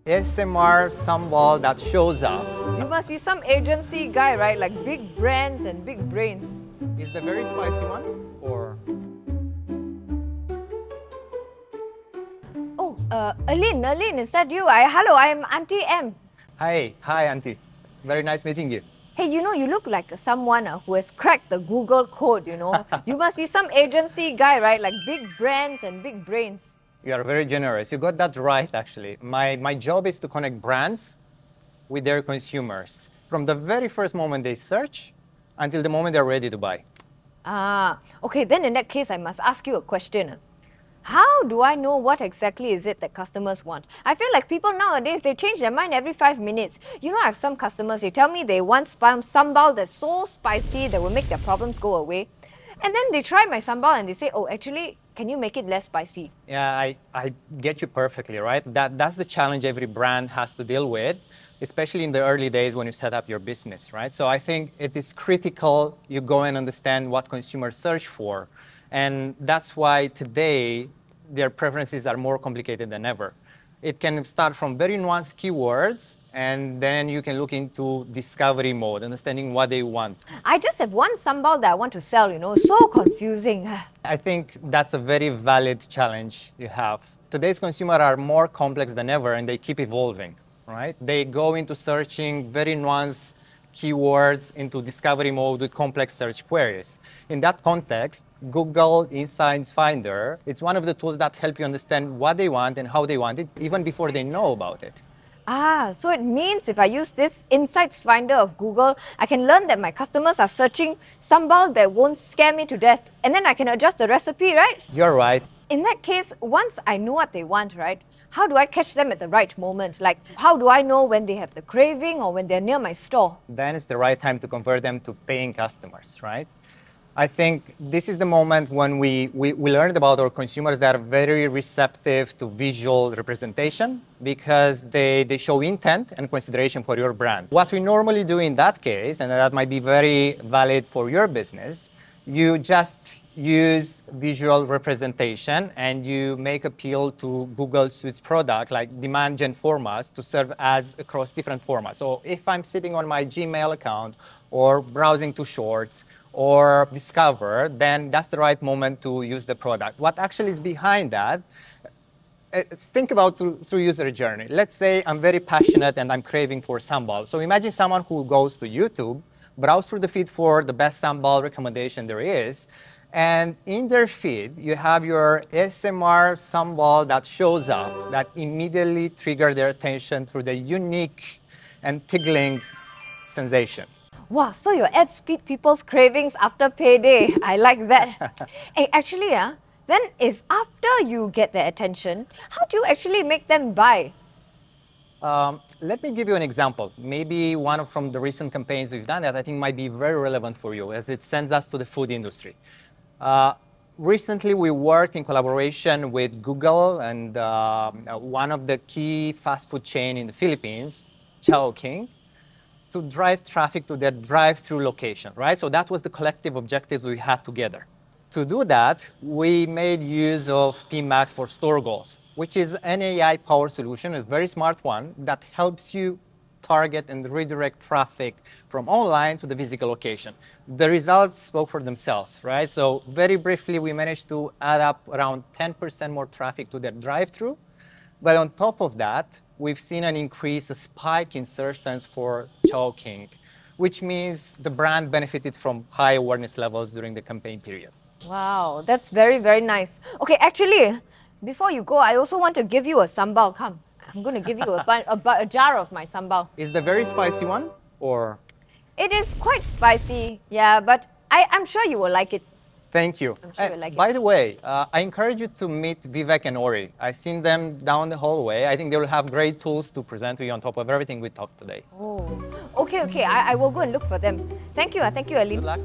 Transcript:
SMR sambal that shows up. You must be some agency guy, right? Like big brands and big brains. Is the very spicy one or? Oh, Alin, is that you? Hello, I'm Aunty M. Hi, Aunty. Very nice meeting you. Hey, you look like someone who has cracked the Google code, You must be some agency guy, right? Like big brands and big brains. You are very generous. You got that right, actually. My job is to connect brands with their consumers from the very first moment they search until the moment they're ready to buy. Okay, then in that case, I must ask you a question. How do I know what exactly is it that customers want? I feel like people nowadays, they change their mind every 5 minutes. I have some customers, they tell me they want sambal that's so spicy that will make their problems go away. And then they try my sambal and they say, oh, actually, can you make it less spicy? Yeah, I get you perfectly, right? That's the challenge every brand has to deal with, especially in the early days when you set up your business, right? So I think it is critical you go and understand what consumers search for. And that's why today their preferences are more complicated than ever. It can start from very nuanced keywords, and then you can look into discovery mode, understanding what they want. I just have one sambal that I want to sell, so confusing. I think that's a very valid challenge you have. Today's consumers are more complex than ever, and they keep evolving, right? They go into searching very nuanced keywords into discovery mode with complex search queries. In that context, Google Insights Finder, it's one of the tools that help you understand what they want and how they want it, even before they know about it. So it means if I use this Insights Finder of Google, I can learn that my customers are searching sambal that won't scare me to death. And then I can adjust the recipe, right? You're right. In that case, once I know what they want, right? How do I catch them at the right moment? Like, how do I know when they have the craving or when they're near my store? Then it's the right time to convert them to paying customers, right? I think this is the moment when we learned about our consumers that are very receptive to visual representation because they show intent and consideration for your brand. What we normally do in that case, and that might be very valid for your business, you just use visual representation and you make appeal to Google Suite's product like demand gen formats to serve ads across different formats. So if I'm sitting on my Gmail account or browsing to Shorts or Discover, then that's the right moment to use the product. What actually is behind that, think about through user journey. Let's say I'm very passionate and I'm craving for sambal. So imagine someone who goes to YouTube, browse through the feed for the best sambal recommendation there is, and in their feed, you have your SMR sambal that shows up, that immediately trigger their attention through the unique and tickling sensation. Wow, so your ads feed people's cravings after payday. I like that. Hey, actually, then if after you get their attention, how do you actually make them buy? Let me give you an example. Maybe one from the recent campaigns we've done that I think might be very relevant for you as it sends us to the food industry. Recently, we worked in collaboration with Google and one of the key fast food chain in the Philippines, Chowking, to drive traffic to their drive-through location, right? So that was the collective objectives we had together. To do that, we made use of PMax for store goals, which is an AI-powered solution, a very smart one, that helps you target and redirect traffic from online to the physical location. The results spoke for themselves, right? So very briefly, we managed to add up around 10% more traffic to their drive-through. But on top of that, we've seen an increase, a spike in search terms for Chowking, which means the brand benefited from high awareness levels during the campaign period. Wow, that's very, very nice. Okay, actually, before you go, I also want to give you a sambal. Come, I'm going to give you a jar of my sambal. Is the very spicy one, or? It is quite spicy, yeah, but I'm sure you will like it. Thank you. I'm sure you'll like it. By the way, I encourage you to meet Vivek and Ori. I've seen them down the hallway. I think they will have great tools to present to you on top of everything we talked today. Oh, okay, I will go and look for them. Thank you, Alin. Good luck.